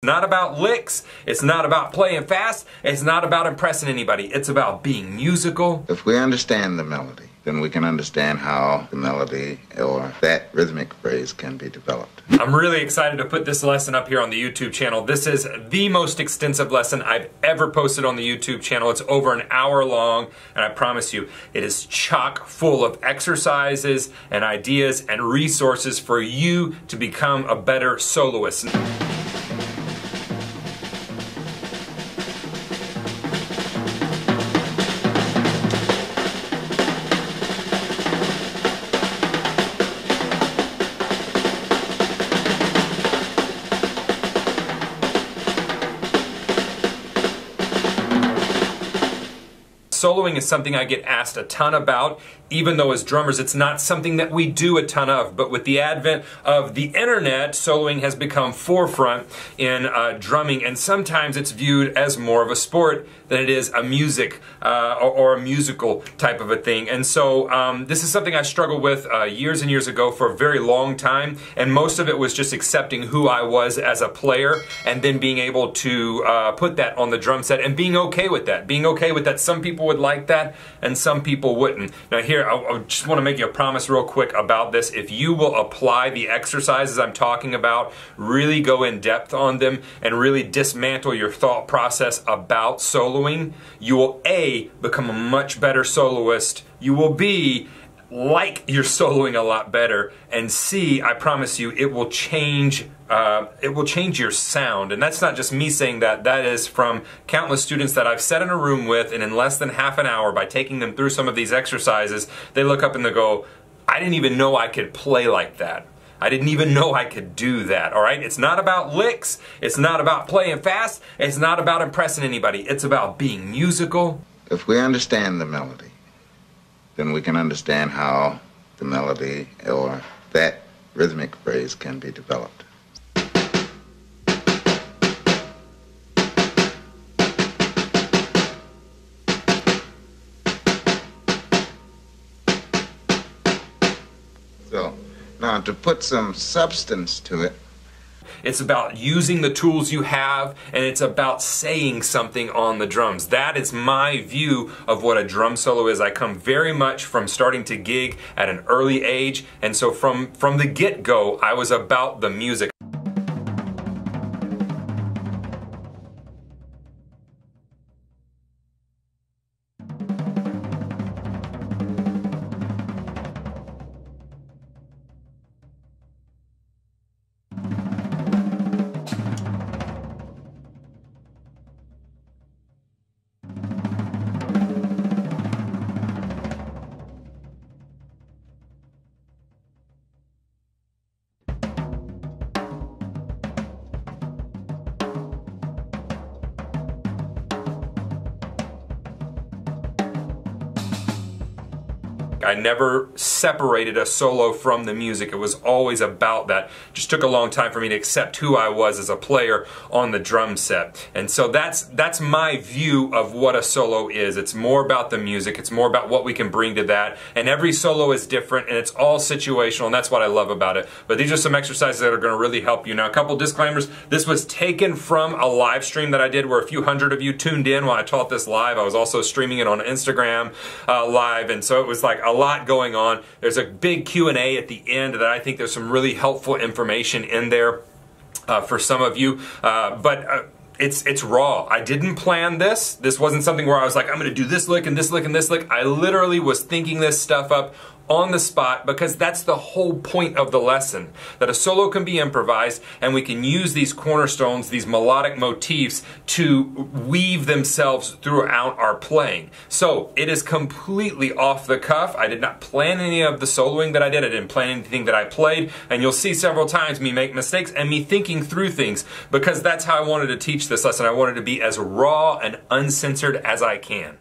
It's not about licks, it's not about playing fast, it's not about impressing anybody. It's about being musical. If we understand the melody, then we can understand how the melody or that rhythmic phrase can be developed. I'm really excited to put this lesson up here on the YouTube channel. This is the most extensive lesson I've ever posted on the YouTube channel. It's over an hour long, and I promise you, it is chock full of exercises and ideas and resources for you to become a better soloist. Soloing is something I get asked a ton about, even though as drummers it's not something that we do a ton of. But with the advent of the internet, soloing has become forefront in drumming, and sometimes it's viewed as more of a sport than it is a music or a musical type of a thing. And so this is something I struggled with years and years ago for a very long time, and most of it was just accepting who I was as a player and then being able to put that on the drum set and being okay with that. Being okay with that some people would like that and some people wouldn't. Now here, I just want to make you a promise real quick about this. If you will apply the exercises I'm talking about, really go in depth on them and really dismantle your thought process about soloing, you will A, become a much better soloist, you will B, like you're soloing a lot better, and C, I promise you, it will change your sound. And that's not just me saying that, that is from countless students that I've sat in a room with, and in less than half an hour, by taking them through some of these exercises, they look up and they go, I didn't even know I could play like that. I didn't even know I could do that, all right? It's not about licks, it's not about playing fast, it's not about impressing anybody, it's about being musical. If we understand the melody, then we can understand how the melody or that rhythmic phrase can be developed. So, now to put some substance to it, it's about using the tools you have, and it's about saying something on the drums. That is my view of what a drum solo is. I come very much from starting to gig at an early age, and so from the get-go, I was about the music. I never separated a solo from the music. It was always about that. It just took a long time for me to accept who I was as a player on the drum set. And so that's my view of what a solo is. It's more about the music. It's more about what we can bring to that. And every solo is different, and it's all situational, and that's what I love about it. But these are some exercises that are going to really help you. Now, a couple disclaimers. This was taken from a live stream that I did where a few hundred of you tuned in while I taught this live. I was also streaming it on Instagram live, and so it was like a lot going on. There's a big Q&A at the end that I think there's some really helpful information in there for some of you, but it's raw. I didn't plan this. This wasn't something where I was like, I'm going to do this lick and this lick and this lick. I literally was thinking this stuff up on the spot, because that's the whole point of the lesson, that a solo can be improvised and we can use these cornerstones, these melodic motifs, to weave themselves throughout our playing. So it is completely off the cuff. I did not plan any of the soloing that I did. I didn't plan anything that I played, and you'll see several times me make mistakes and me thinking through things, because that's how I wanted to teach this lesson. I wanted to be as raw and uncensored as I can.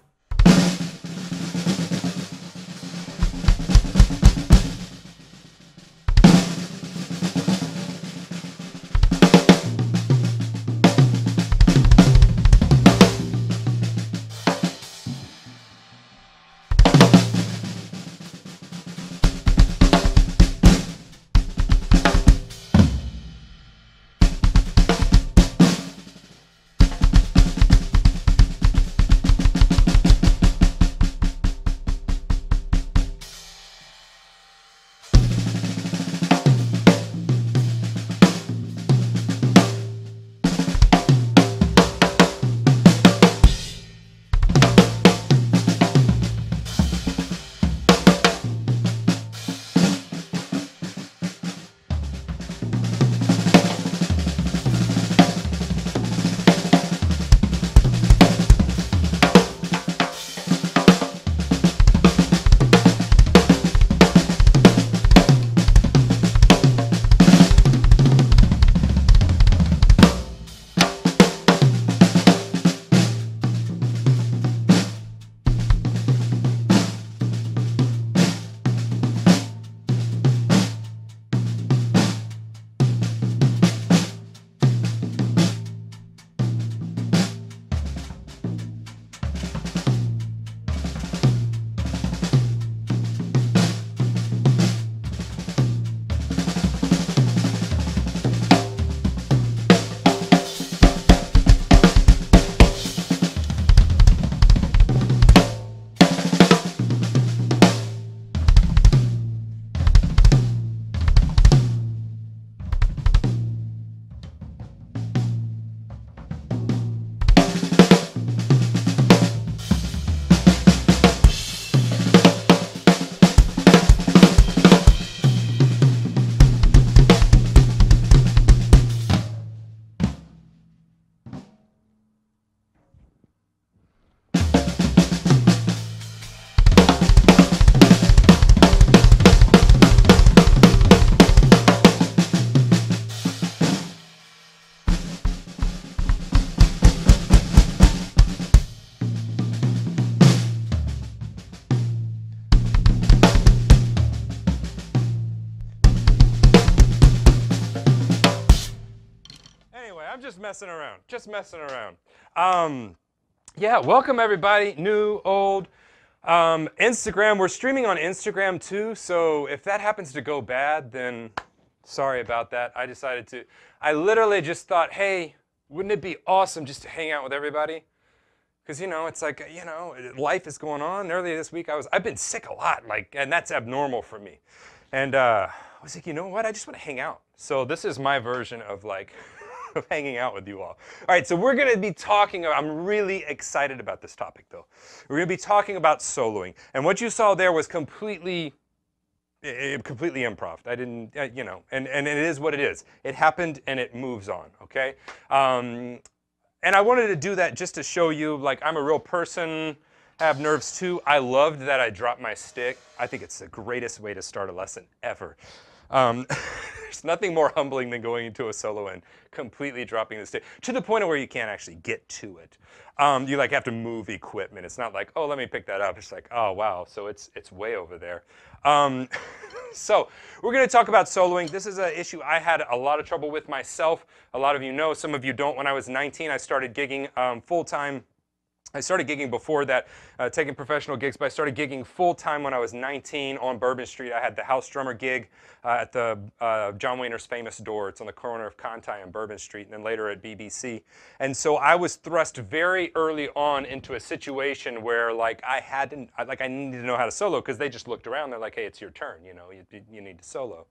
Anyway, I'm just messing around. Just messing around. Yeah, welcome everybody, new, old. Instagram, we're streaming on Instagram too, so if that happens to go bad, then sorry about that. I literally just thought, hey, wouldn't it be awesome just to hang out with everybody? Because, you know, it's like, you know, life is going on. Earlier this week, I've been sick a lot, like, and that's abnormal for me. And I was like, you know what, I just want to hang out. So this is my version of like, of hanging out with you all. All right, so we're going to be talking about, I'm really excited about this topic though. We're going to be talking about soloing. And what you saw there was completely improv. I didn't, you know, and it is what it is. It happened and it moves on, okay? And I wanted to do that just to show you, like, I'm a real person, I have nerves too. I loved that I dropped my stick. I think it's the greatest way to start a lesson ever. There's nothing more humbling than going into a solo and completely dropping the stick to the point of where you can't actually get to it. You like have to move equipment. It's not like, oh, let me pick that up. It's like, oh, wow, so it's way over there. So we're going to talk about soloing. This is an issue I had a lot of trouble with myself. A lot of you know, some of you don't. When I was 19, I started gigging full-time. I started gigging before that, taking professional gigs, but I started gigging full-time when I was 19 on Bourbon Street. I had the house drummer gig at the John Wayner's Famous Door. It's on the corner of Conti and Bourbon Street, and then later at BBC. And so I was thrust very early on into a situation where, like, I needed to know how to solo, because they just looked around. They're like, hey, it's your turn, you know, you need to solo.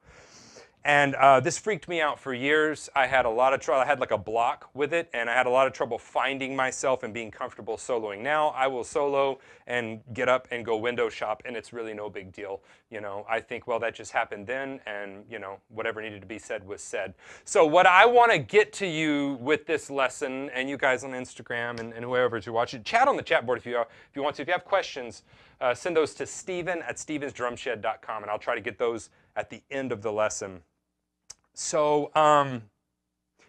And this freaked me out for years. I had a lot of trouble. I had like a block with it, and I had a lot of trouble finding myself and being comfortable soloing. Now I will solo and get up and go window shop, and it's really no big deal. You know, I think, well, that just happened then, and, you know, whatever needed to be said was said. So what I want to get to you with this lesson, and you guys on Instagram and whoever's watching, chat on the chat board if you want to. If you have questions, send those to Steven@stevensdrumshed.com, and I'll try to get those at the end of the lesson. So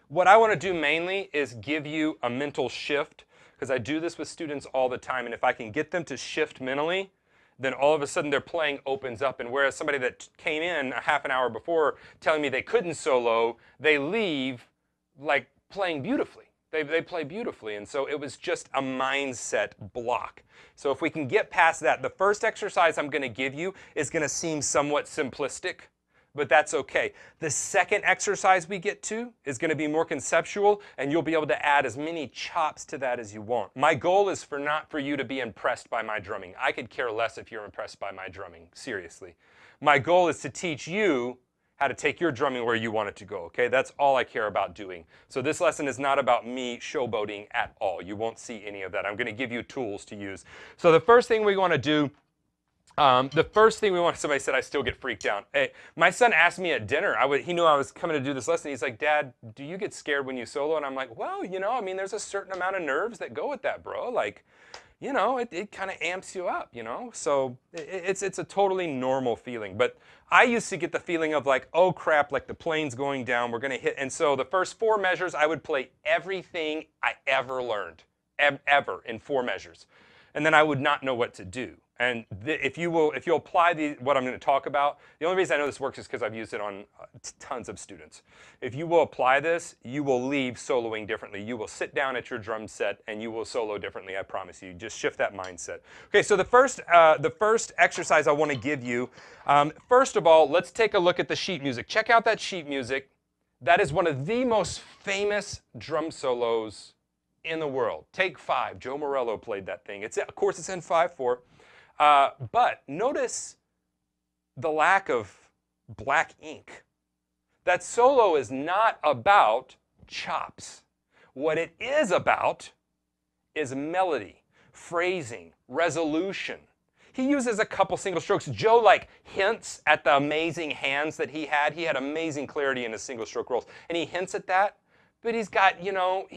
what I want to do mainly is give you a mental shift, because I do this with students all the time, and if I can get them to shift mentally, then all of a sudden their playing opens up, and whereas somebody that came in a half an hour before telling me they couldn't solo, they leave like playing beautifully. They play beautifully, and so it was just a mindset block. So if we can get past that, the first exercise I'm going to give you is going to seem somewhat simplistic, but that's okay. The second exercise we get to is going to be more conceptual, and you'll be able to add as many chops to that as you want. My goal is not for you to be impressed by my drumming. I could care less if you're impressed by my drumming, seriously. My goal is to teach you how to take your drumming where you want it to go, okay? That's all I care about doing. So this lesson is not about me showboating at all. You won't see any of that. I'm going to give you tools to use. So the first thing we want to do, somebody said I still get freaked out. Hey, my son asked me at dinner, he knew I was coming to do this lesson. He's like, Dad, do you get scared when you solo? And I'm like, well, you know, I mean, there's a certain amount of nerves that go with that, bro. Like, you know, it kind of amps you up, you know? So it's a totally normal feeling. But I used to get the feeling of like, oh crap, like the plane's going down, we're gonna hit. And so the first 4 measures, I would play everything I ever learned, ever, in 4 measures. And then I would not know what to do. And if you apply what I'm going to talk about, the only reason I know this works is because I've used it on tons of students. If you will apply this, you will leave soloing differently. You will sit down at your drum set and you will solo differently, I promise you. Just shift that mindset. Okay, so the first exercise I want to give you, first of all, let's take a look at the sheet music. Check out that sheet music. That is one of the most famous drum solos in the world. Take 5. Joe Morello played that thing. Of course, it's in 5/4. But notice the lack of black ink. That solo is not about chops. What it is about is melody, phrasing, resolution. He uses a couple single strokes. Joe like hints at the amazing hands that he had. He had amazing clarity in his single stroke rolls. And he hints at that. But he's got, you know,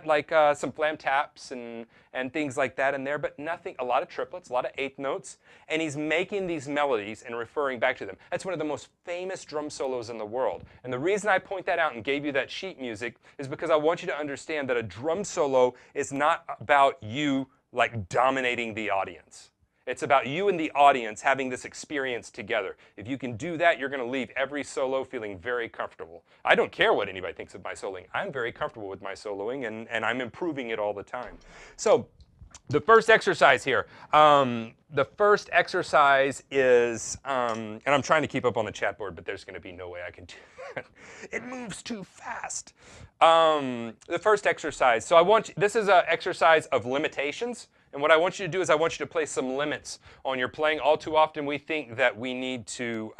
like some flam taps and things like that in there, but nothing, a lot of triplets, a lot of 8th notes, and he's making these melodies and referring back to them. That's one of the most famous drum solos in the world. And the reason I point that out and gave you that sheet music is because I want you to understand that a drum solo is not about you like dominating the audience. It's about you and the audience having this experience together. If you can do that, you're going to leave every solo feeling very comfortable. I don't care what anybody thinks of my soloing. I'm very comfortable with my soloing, and I'm improving it all the time. So the first exercise here. The first exercise is, and I'm trying to keep up on the chat board, but there's going to be no way I can do that. It moves too fast. The first exercise. So this is an exercise of limitations. And what I want you to do is I want you to place some limits on your playing. All too often we think that we need to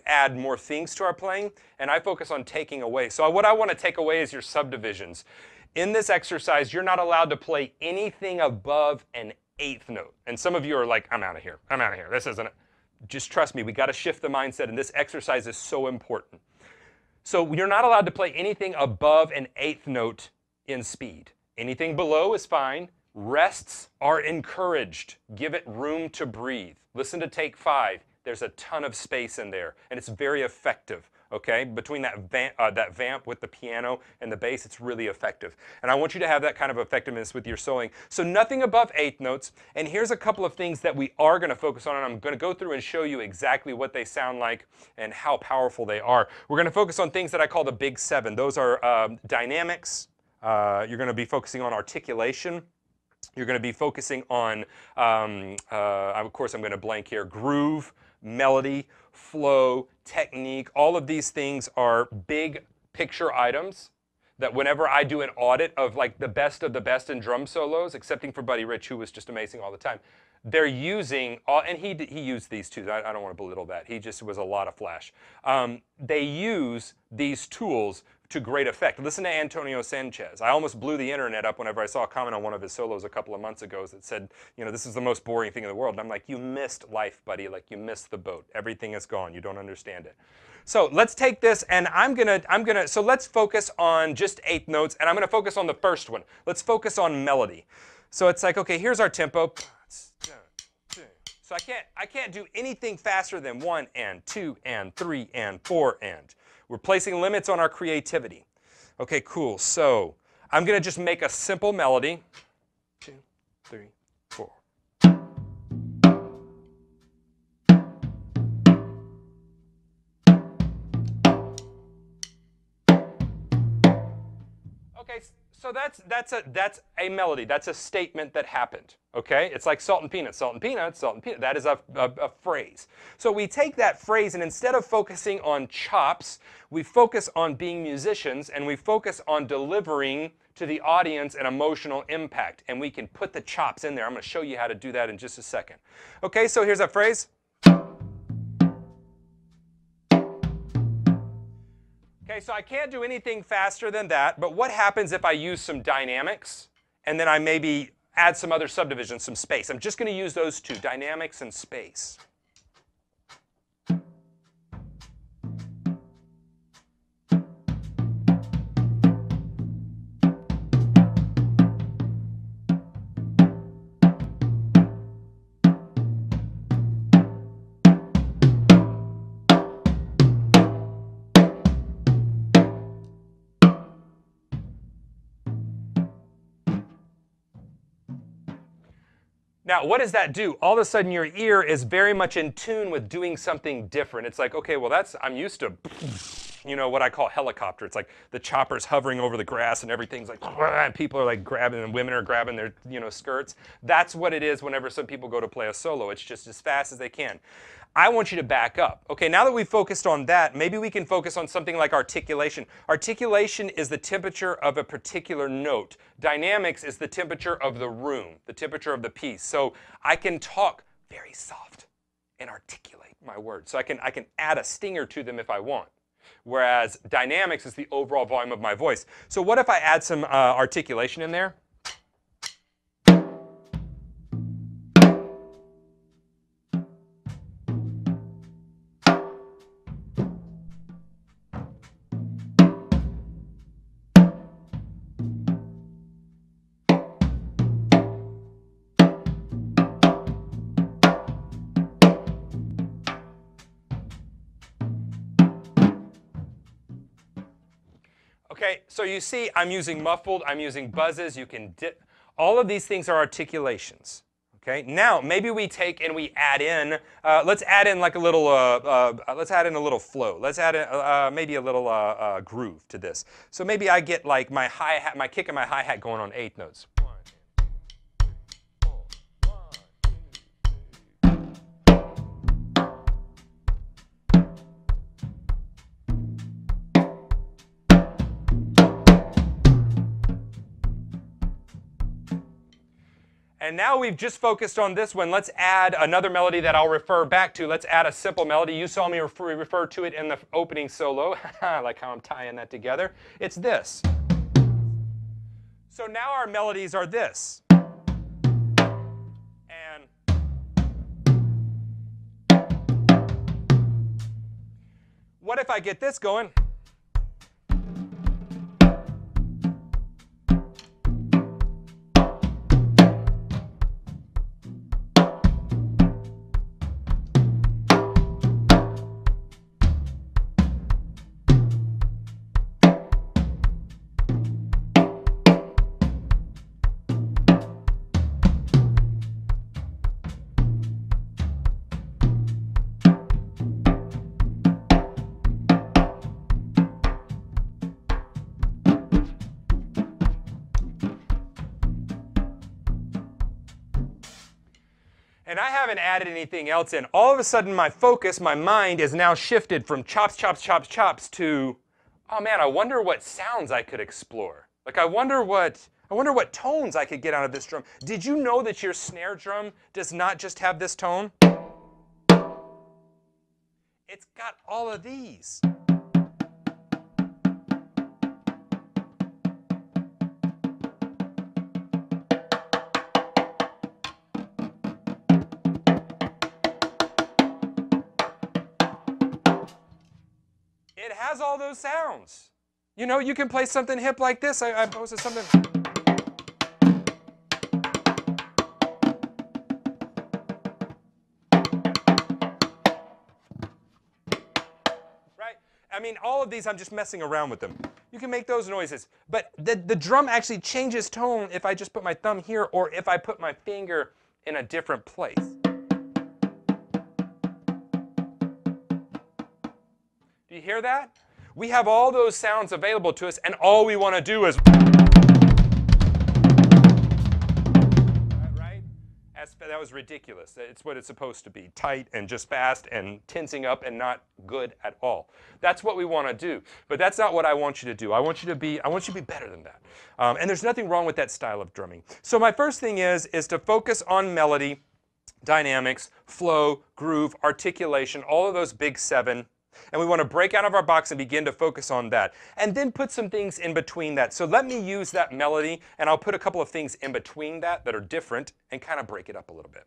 add more things to our playing, and I focus on taking away. So what I want to take away is your subdivisions. In this exercise, you're not allowed to play anything above an 8th note. And some of you are like, I'm out of here. I'm out of here. This isn't it. Just trust me. We got to shift the mindset, and this exercise is so important. So you're not allowed to play anything above an 8th note in speed. Anything below is fine. Rests are encouraged. Give it room to breathe. Listen to take 5. There's a ton of space in there, and it's very effective. Okay, between that vamp with the piano and the bass, it's really effective. And I want you to have that kind of effectiveness with your soloing. So nothing above 8th notes. And here's a couple of things that we are going to focus on, and I'm going to go through and show you exactly what they sound like and how powerful they are. We're going to focus on things that I call the big 7. Those are dynamics. You're going to be focusing on articulation. You're going to be focusing on, of course, I'm going to blank here, groove, melody, flow, technique. All of these things are big picture items that whenever I do an audit of like the best in drum solos, excepting for Buddy Rich, who was just amazing all the time, they're using, and he used these too. I don't want to belittle that. He just was a lot of flash. They use these tools to great effect. Listen to Antonio Sanchez. I almost blew the internet up whenever I saw a comment on one of his solos a couple of months ago that said, you know, this is the most boring thing in the world. And I'm like, you missed life, buddy. Like, you missed the boat. Everything is gone. You don't understand it. So let's take this, and so let's focus on just 8th notes, and I'm gonna focus on the first one. Let's focus on melody. So it's like, okay, here's our tempo. So I can't do anything faster than 1 and 2 and 3 and 4 and. We're placing limits on our creativity. Okay, cool. So I'm going to just make a simple melody. 2, 3, 4. Okay, so that's a melody. That's a statement that happened. Okay, it's like salt and peanuts, salt and peanuts, salt and peanuts. That is a phrase. So we take that phrase, and instead of focusing on chops, we focus on being musicians, and we focus on delivering to the audience an emotional impact. And we can put the chops in there. I'm going to show you how to do that in just a second. Okay, so here's a phrase. Okay, so I can't do anything faster than that, but what happens if I use some dynamics and then I maybe add some other subdivisions, some space? I'm just going to use those two, dynamics and space. Now, what does that do? All of a sudden, your ear is very much in tune with doing something different. It's like, okay, well, I'm used to, you know, what I call helicopter. It's like the chopper's hovering over the grass and everything's like, and people are like grabbing, and women are grabbing their, you know, skirts. That's what it is whenever some people go to play a solo. It's just as fast as they can. I want you to back up. Okay, now that we've focused on that, maybe we can focus on something like articulation. Articulation is the temperature of a particular note. Dynamics is the temperature of the room, the temperature of the piece. So I can talk very soft and articulate my words. So I can add a stinger to them if I want. Whereas dynamics is the overall volume of my voice. So what if I add some articulation in there? Okay, so you see I'm using muffled, I'm using buzzes. You can All of these things are articulations. Okay, now maybe we take and we add in, let's add in like a little, let's add in a little flow. Let's add in maybe a little groove to this. So maybe I get like my hi-hat, my kick and my hi-hat going on 8 notes. And now we've just focused on this one. Let's add another melody that I'll refer back to. Let's add a simple melody. You saw me refer to it in the opening solo. I like how I'm tying that together. It's this. So now our melodies are this. And what if I get this going? And I haven't added anything else in. All of a sudden, my focus, my mind is now shifted from chops, chops, chops, chops to, oh man, I wonder what sounds I could explore. Like I wonder what tones I could get out of this drum. Did you know that your snare drum does not just have this tone? It's got all of these. It has all those sounds. You know, you can play something hip like this. I posted something. Right? I mean, all of these, I'm just messing around with them. You can make those noises. But the drum actually changes tone if I just put my thumb here or if I put my finger in a different place. Do you hear that? We have all those sounds available to us, and all we want to do is... Right? That was ridiculous. It's what it's supposed to be. Tight and just fast and tensing up and not good at all. That's what we want to do. But that's not what I want you to do. I want you to be better than that. And there's nothing wrong with that style of drumming. So my first thing is to focus on melody, dynamics, flow, groove, articulation, all of those big 7. And we want to break out of our box and begin to focus on that. And then put some things in between that. So let me use that melody, and I'll put a couple of things in between that are different and kind of break it up a little bit.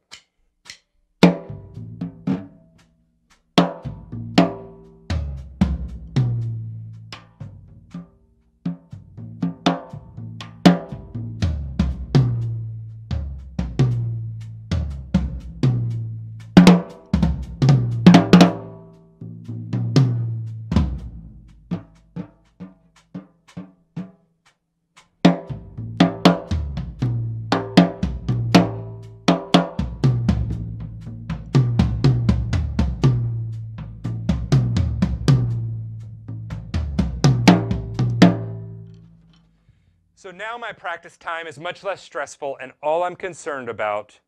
So now my practice time is much less stressful, and all I'm concerned about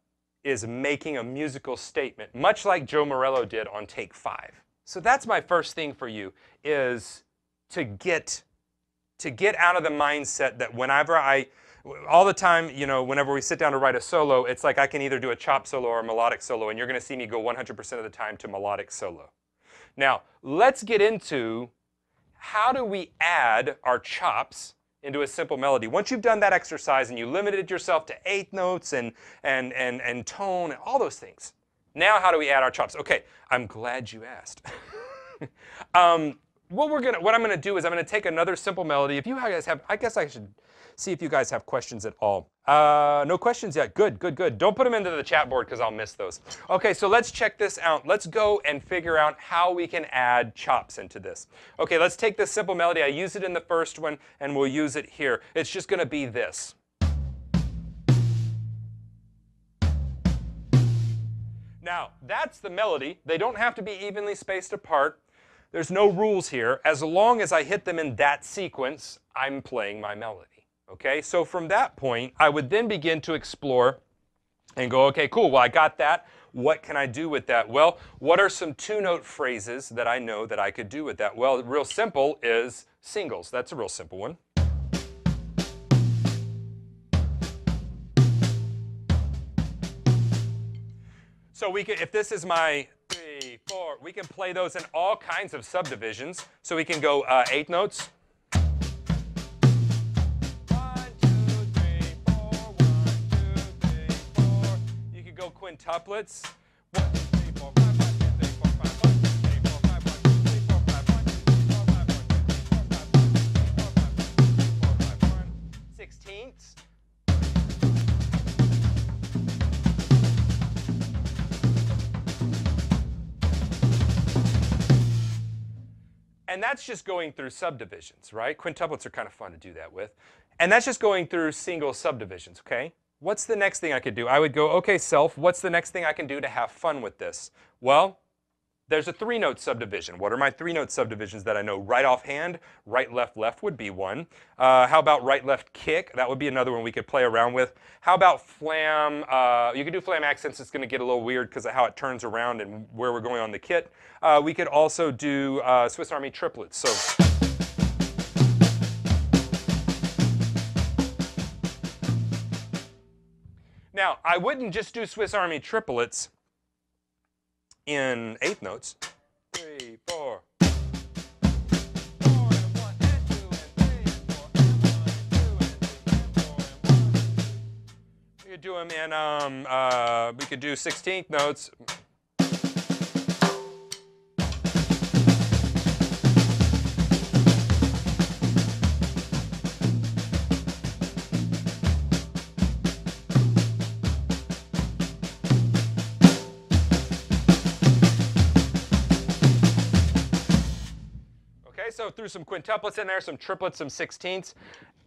is making a musical statement, much like Joe Morello did on take 5. So that's my first thing for you, is to get out of the mindset that all the time, you know, whenever we sit down to write a solo, it's like I can either do a chop solo or a melodic solo, and you're going to see me go 100% of the time to melodic solo. Now, let's get into how do we add our chops into a simple melody. Once you've done that exercise and you limited yourself to 8 notes and tone and all those things, now how do we add our chops? Okay, I'm glad you asked. What I'm gonna do is I'm gonna take another simple melody. If you guys have, I guess I should see if you guys have questions at all. No questions yet. Good, good, good. Don't put them into the chat board because I'll miss those. Okay, so let's check this out. Let's go and figure out how we can add chops into this. Okay, let's take this simple melody. I used it in the first one, and we'll use it here. It's just gonna be this. Now, that's the melody. They don't have to be evenly spaced apart. There's no rules here. As long as I hit them in that sequence, I'm playing my melody. Okay, so from that point, I would then begin to explore and go, okay, cool, well, I got that. What can I do with that? Well, what are some two-note phrases that I know that I could do with that? Well, real simple is singles. That's a real simple one. So we can, if this is my 3, 4, we can play those in all kinds of subdivisions. So we can go 8 notes. 1, 2, 3, 4, 1, 2, 3, 4. You could go quintuplets. 1, 2, 3, 4, 5, 1, 2, 3, 4, 5, 1, 2, 3, 4, 5, 1, 2, 3, 4, 5, 1, 2, 3, 4, 5, 1, 2, 3, 4, 5, 1, 2, 3, 4, 5, 1, 2, 3, 4, 5, 1, 2, 3, 4, 5, 1, 2, 3, 4, 5, 1, 16ths. And that's just going through subdivisions, right? Quintuplets are kind of fun to do that with. And that's just going through single subdivisions, okay? What's the next thing I could do? I would go, okay, self, what's the next thing I can do to have fun with this? Well, there's a 3-note subdivision. What are my 3-note subdivisions that I know? Right offhand, right, left would be one. How about right, left, kick? That would be another one we could play around with. How about flam? You could do flam accents. It's going to get a little weird because of how it turns around and where we're going on the kit. We could also do Swiss Army triplets. So. Now, I wouldn't just do Swiss Army triplets in 8th notes. 3, 4. 4 and 1 and 2 and 3 and 4 and 1 and 2 and 3 and 4 and 1. We could do them in, we could do 16th notes. So threw some quintuplets in there, some triplets, some 16ths.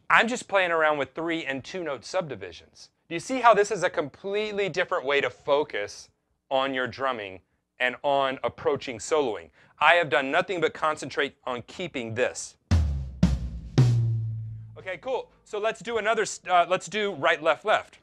I'm just playing around with 3 and 2-note subdivisions. Do you see how this is a completely different way to focus on your drumming and on approaching soloing? I have done nothing but concentrate on keeping this. Okay, cool. So let's do another, let's do right, left, left.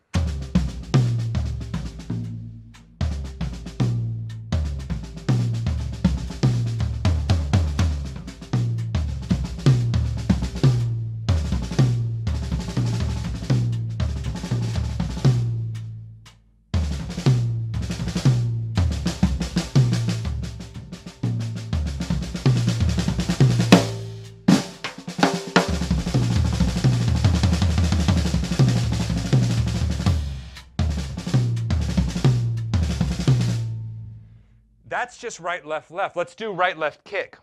That's just right, left, left. Let's do right, left, kick.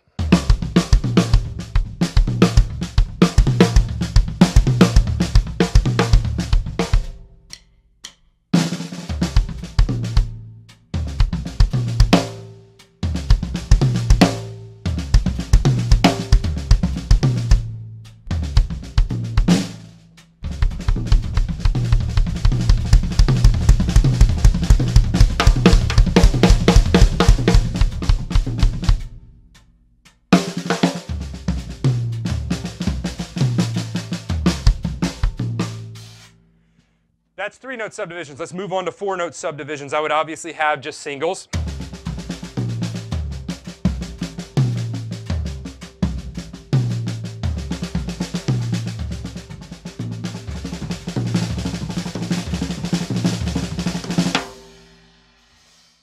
That's 3-note subdivisions. Let's move on to 4-note subdivisions. I would obviously have just singles.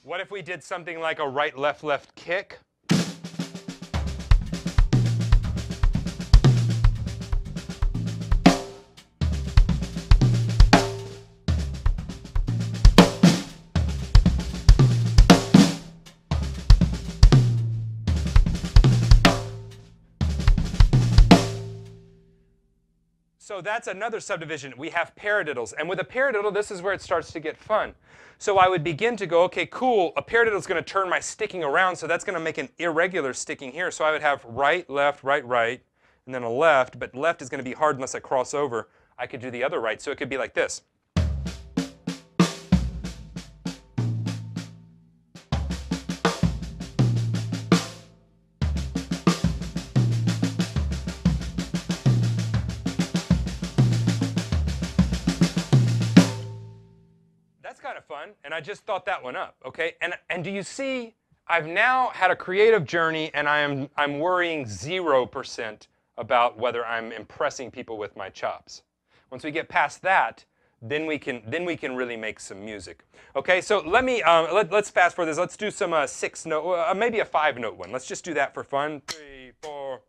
What if we did something like a right, left, left kick? So that's another subdivision. We have paradiddles. And with a paradiddle, this is where it starts to get fun. So I would begin to go, okay, cool, a paradiddle is going to turn my sticking around, so that's going to make an irregular sticking here. So I would have right, left, right, right, and then a left, but left is going to be hard unless I cross over. I could do the other right, so it could be like this. fun, and I just thought that one up, okay? And do you see, I've now had a creative journey, and I'm worrying 0% about whether I'm impressing people with my chops. Once we get past that, then we can really make some music. Okay, so let me let's fast forward this. Let's do some 6-note, maybe a 5-note one. Let's just do that for fun. 3, 4.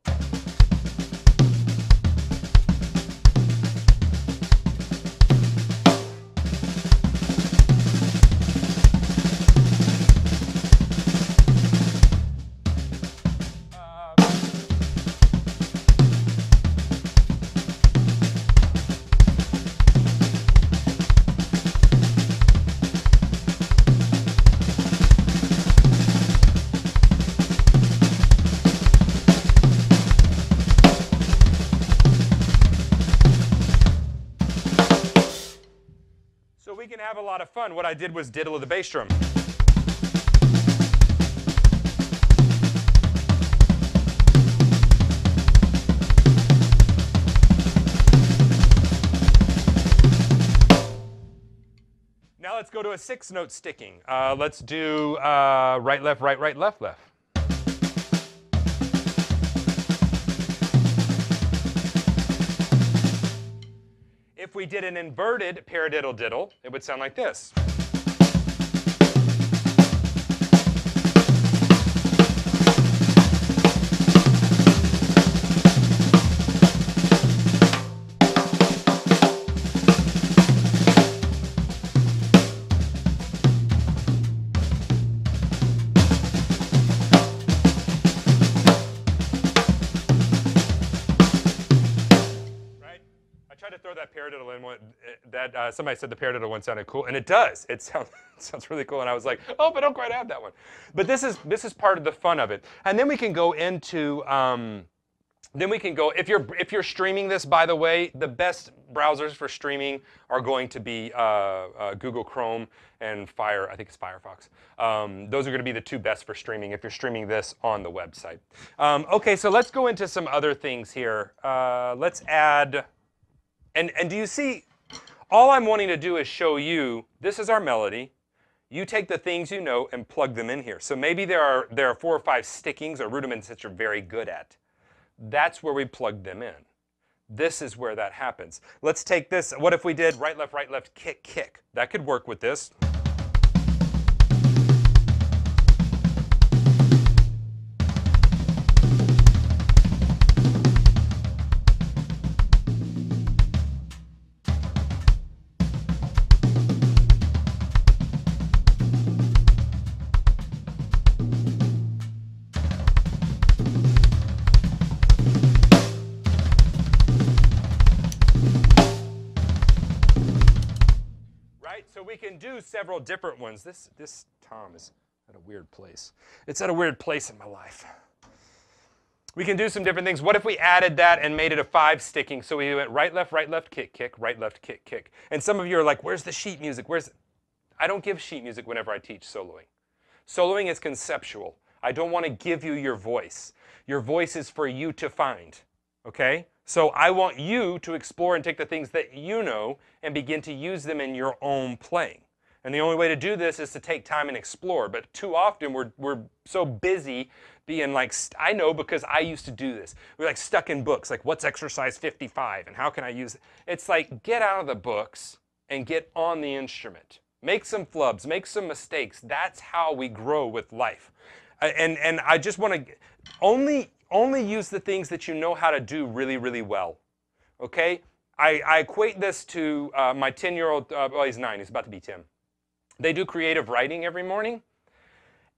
We can have a lot of fun. What I did was diddle of the bass drum. Now let's go to a 6-note sticking. Let's do right, left, right, right, left, left. If we did an inverted paradiddle diddle, it would sound like this. To throw that paradiddle in, somebody said the paradiddle one sounded cool, and it does. It sounds really cool, and I was like, oh, but I don't quite have that one. But this is part of the fun of it. And then we can go into if you're streaming this, by the way, the best browsers for streaming are going to be Google Chrome and I think it's Firefox. Those are going to be the two best for streaming if you're streaming this on the website. Okay, so let's go into some other things here. Let's add. And do you see, all I'm wanting to do is show you, this is our melody. You take the things you know and plug them in here. So maybe there are 4 or 5 stickings or rudiments that you're very good at. That's where we plug them in. This is where that happens. Let's take this. What if we did right, left, kick, kick? That could work with this. So we can do several different ones. This tom is at a weird place. It's at a weird place in my life. We can do some different things. What if we added that and made it a 5 sticking? So we went right, left, kick, kick, right, left, kick, kick. And some of you are like, where's the sheet music? I don't give sheet music whenever I teach soloing. Soloing is conceptual. I don't want to give you your voice. Your voice is for you to find, okay? So I want you to explore and take the things that you know and begin to use them in your own playing. And the only way to do this is to take time and explore. But too often we're so busy being like, I know because I used to do this. We're like stuck in books, like what's exercise 55 and how can I use it? It's like get out of the books and get on the instrument. Make some flubs, make some mistakes. That's how we grow with life. And I just want to only use the things that you know how to do really, really well, okay? I equate this to my 10-year-old, well, he's 9, he's about to be 10. They do creative writing every morning,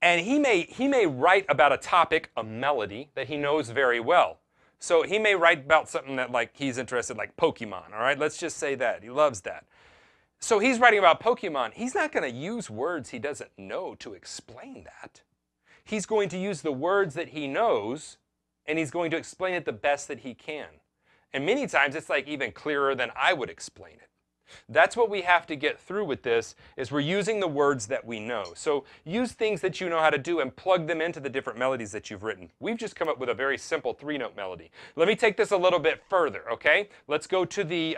and he may write about a topic, a melody, that he knows very well. So he may write about something that like he's interested, like Pokemon, all right? Let's just say that. He loves that. So he's writing about Pokemon. He's not going to use words he doesn't know to explain that. He's going to use the words that he knows, and he's going to explain it the best that he can. And many times it's like even clearer than I would explain it. That's what we have to get through with this, is we're using the words that we know. So use things that you know how to do and plug them into the different melodies that you've written. We've just come up with a very simple 3-note melody. Let me take this a little bit further, okay? Let's go to the,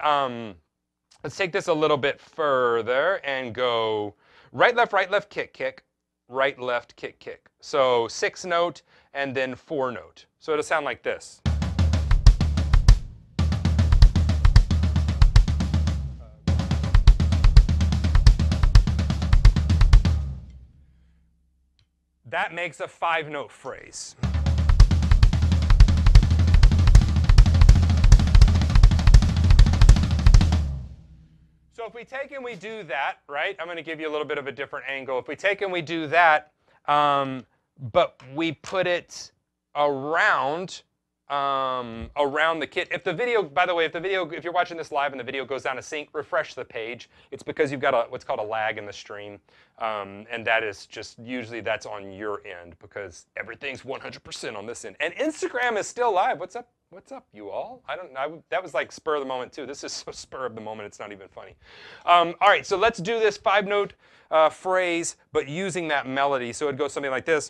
let's take this a little bit further and go right, left, kick, kick, right, left, kick, kick. So 6 note and then 4 note. So it'll sound like this. That makes a 5 note phrase. So if we take and we do that, right? I'm going to give you a little bit of a different angle. If we take and we do that, but we put it around the kit. If the video, by the way, if you're watching this live and the video goes down a sync, refresh the page. It's because you've got what's called a lag in the stream, and that is just usually that's on your end because everything's 100% on this end. And Instagram is still live. What's up? What's up, you all? I don't know. That was like spur of the moment too. This is so spur of the moment. It's not even funny. All right, so let's do this 5 note phrase, but using that melody. So it goes something like this.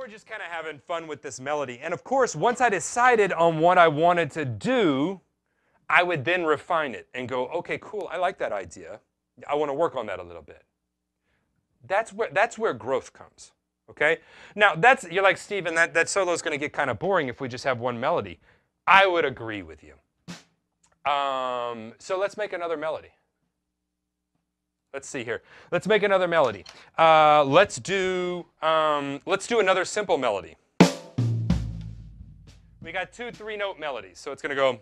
Just kind of having fun with this melody. And of course, once I decided on what I wanted to do, I would then refine it and go, okay, cool, I like that idea. I want to work on that a little bit. That's where growth comes, okay? Now, you're like, Stephen, that solo is going to get kind of boring if we just have one melody. I would agree with you. So let's make another melody. Let's see here. Let's make another melody. Let's do another simple melody. We got 2 3-note melodies, so it's going to go.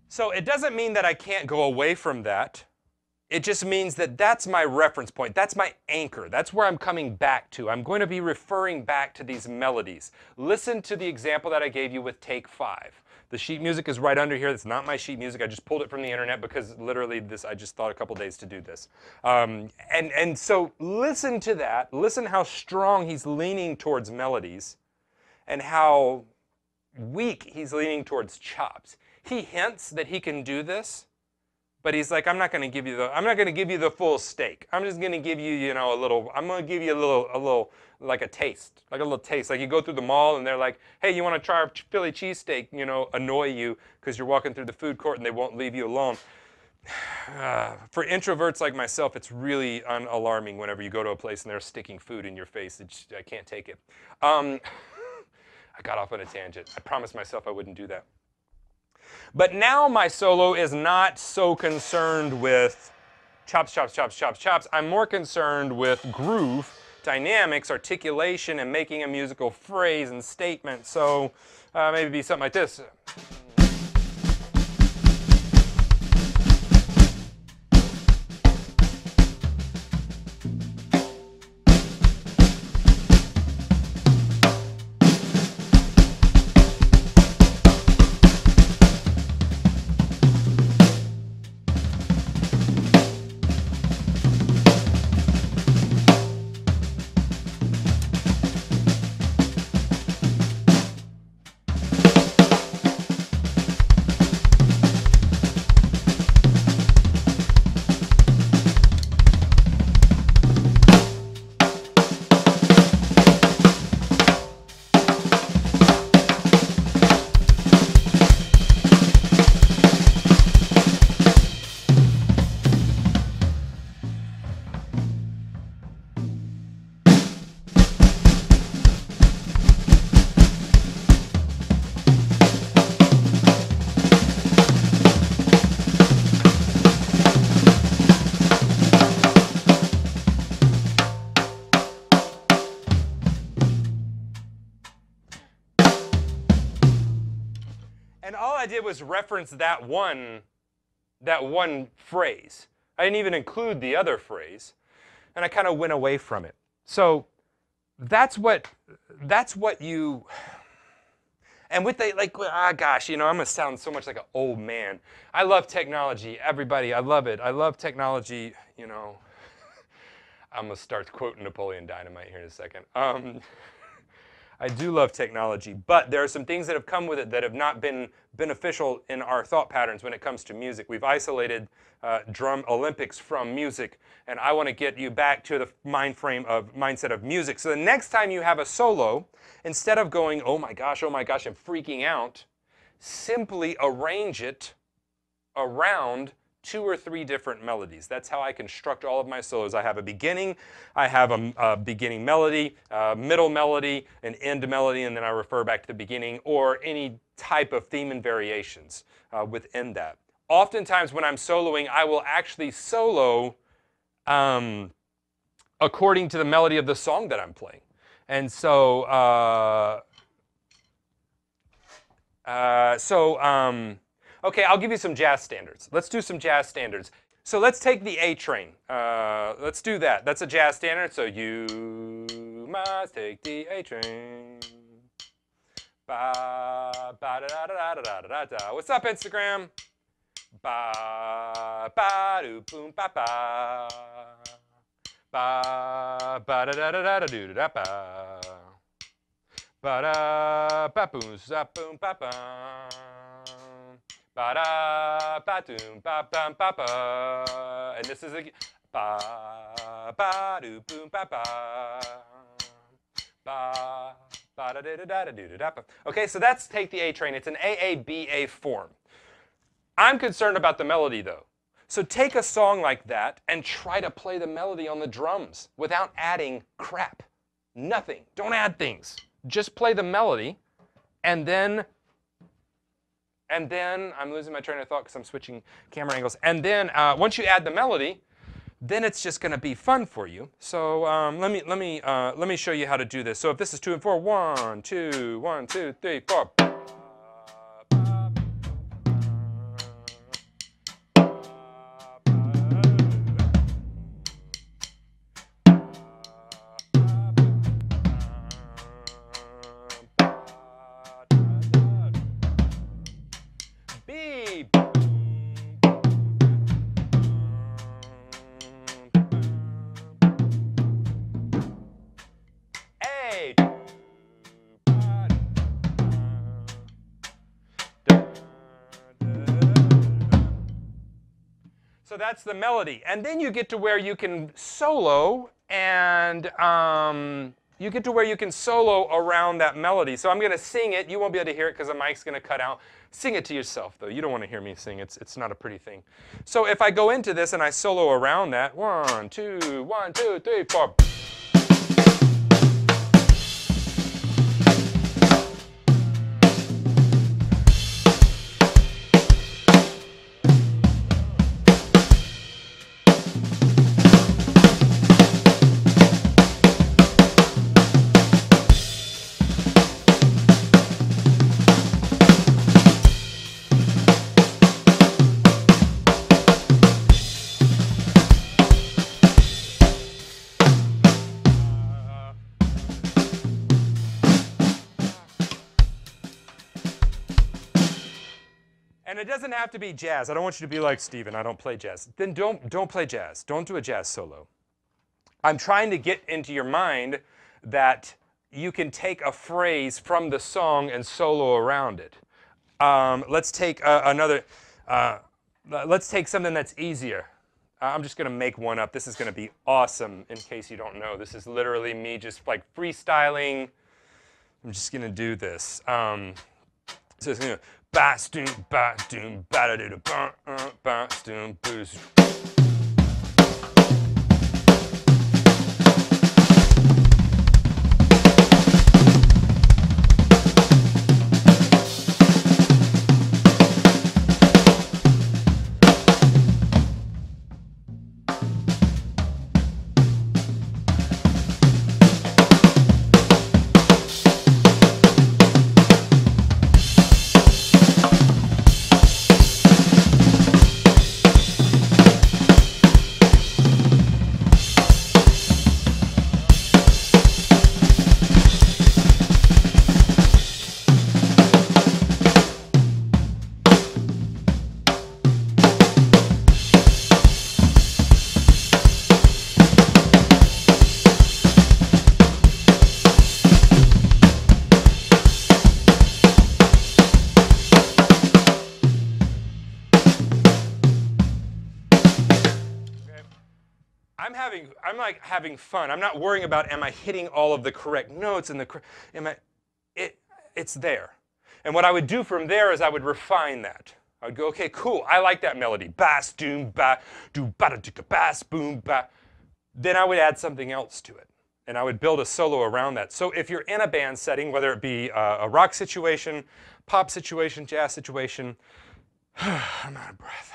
So it doesn't mean that I can't go away from that. It just means that that's my reference point. That's my anchor. That's where I'm coming back to. I'm going to be referring back to these melodies. Listen to the example that I gave you with take 5. The sheet music is right under here. It's not my sheet music. I just pulled it from the internet because literally I just thought a couple days to do this. And so listen to that. Listen how strong he's leaning towards melodies and how weak he's leaning towards chops. He hints that he can do this, but he's like, I'm not going to give you the full steak. I'm just going to give you, a little. I'm going to give you a little, like a taste, like a little taste. Like you go through the mall and they're like, hey, you want to try our Philly cheesesteak? Annoy you because you're walking through the food court and they won't leave you alone. For introverts like myself, it's really alarming whenever you go to a place and they're sticking food in your face. I can't take it. I got off on a tangent. I promised myself I wouldn't do that. But now my solo is not so concerned with chops, chops, chops, chops, chops. I'm more concerned with groove, dynamics, articulation, and making a musical phrase and statement. So maybe be something like this. did was reference that one phrase. I didn't even include the other phrase, and I kind of went away from it. So that's what you. And with gosh, you know, I'm gonna sound so much like an old man. I love technology, everybody. I love it. I love technology. You know, I'm gonna start quoting Napoleon Dynamite here in a second. I do love technology, but there are some things that have come with it that have not been beneficial in our thought patterns when it comes to music. We've isolated drum Olympics from music, and I want to get you back to the mindset of music. So the next time you have a solo, instead of going, oh my gosh, and freaking out, simply arrange it around 2 or 3 different melodies. That's how I construct all of my solos. I have a beginning, I have a beginning melody, middle melody, an end melody, and then I refer back to the beginning, or any type of theme and variations within that. Oftentimes when I'm soloing, I will actually solo according to the melody of the song that I'm playing. And so, okay, I'll give you some jazz standards. Let's do some jazz standards. So let's take the A Train. Let's do that. That's a jazz standard. So you must take the A Train. Ba, ba, da, da, da, da, da, da, da. What's up, Instagram? Ba, ba, do, boom, ba, ba. Ba, ba, da, da, da, da, da, do, da, ba. Ba, da, ba, boom, zap, boom, ba, ba. Ba da ba doom ba bam ba ba, and this is a ba ba do boom ba ba ba ba da da da da da da. Okay, so that's Take the A Train. It's an AABA form. I'm concerned about the melody though. So take a song like that and try to play the melody on the drums without adding crap. Nothing. Don't add things. Just play the melody, and then I'm losing my train of thought because I'm switching camera angles. And then once you add the melody, then it's just going to be fun for you. So let me show you how to do this. So if this is 2 and 4, 1, 2, 1, 2, 3, 4. So that's the melody. And then you get to where you can solo, and you get to where you can solo around that melody. So I'm going to sing it. You won't be able to hear it because the mic's going to cut out. Sing it to yourself, though. You don't want to hear me sing. It's not a pretty thing. So if I go into this and I solo around that, 1, 2, 1, 2, 3, 4. And it doesn't have to be jazz. I don't want you to be like, Stephen, I don't play jazz. Then don't play jazz. Don't do a jazz solo. I'm trying to get into your mind that you can take a phrase from the song and solo around it. Let's take let's take something that's easier. I'm just going to make one up. This is going to be awesome in case you don't know. This is literally me just like freestyling. I'm just going to do this. So it's going to ba stoom ba doom ba da do ba ba stoom boost. I'm like having fun. I'm not worrying about am I hitting all of the correct notes and it's there. And what I would do from there is I would refine that. I would go, okay, cool, I like that melody. Bass, doom, ba, do, ba, da, dicka, bass, boom, ba. Then I would add something else to it. And I would build a solo around that. So if you're in a band setting, whether it be a rock situation, pop situation, jazz situation, I'm out of breath.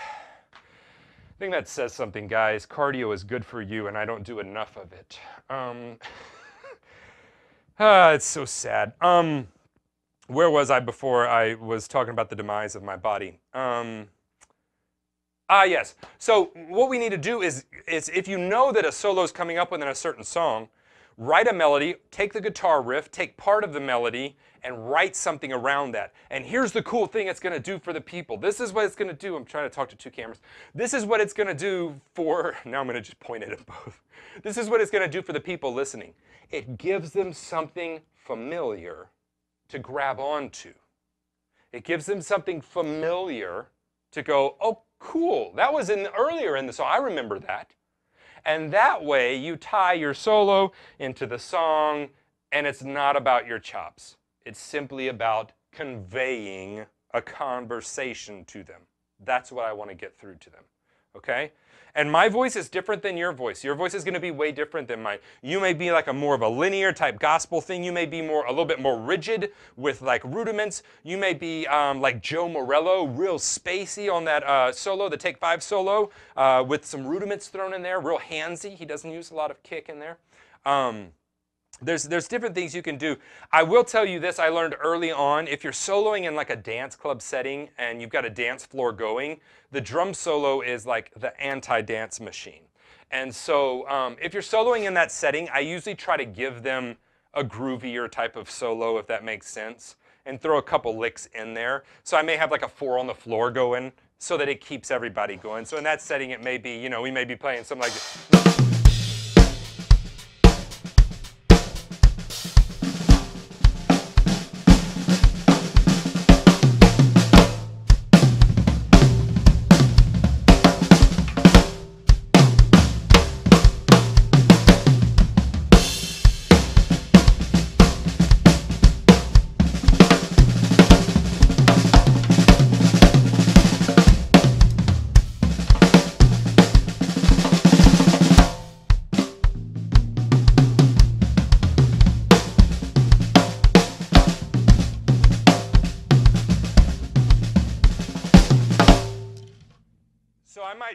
I think that says something, guys. Cardio is good for you, and I don't do enough of it. It's so sad. Where was I before I was talking about the demise of my body? Yes. So what we need to do is if you know that a solo is coming up within a certain song, write a melody, take the guitar riff, take part of the melody, and write something around that. And here's the cool thing it's going to do for the people. This is what it's going to do. I'm trying to talk to two cameras. This is what it's going to do for, now I'm going to just point at them both. This is what it's going to do for the people listening. It gives them something familiar to grab onto. It gives them something familiar to go, oh, cool. That was earlier in the song. I remember that. And that way you tie your solo into the song, and it's not about your chops. It's simply about conveying a conversation to them. That's what I want to get through to them, okay? And my voice is different than your voice. Your voice is going to be way different than mine. You may be like a more of a linear type gospel thing. You may be a little bit more rigid with like rudiments. You may be like Joe Morello, real spacey on that solo, the Take 5 solo, with some rudiments thrown in there, real handsy. He doesn't use a lot of kick in there. There's different things you can do. I will tell you this, I learned early on, if you're soloing in like a dance club setting and you've got a dance floor going, the drum solo is like the anti-dance machine. And so if you're soloing in that setting, I usually try to give them a groovier type of solo, if that makes sense, and throw a couple licks in there. So I may have like a 4 on the floor going so that it keeps everybody going. So in that setting, it may be, you know, we may be playing something like this.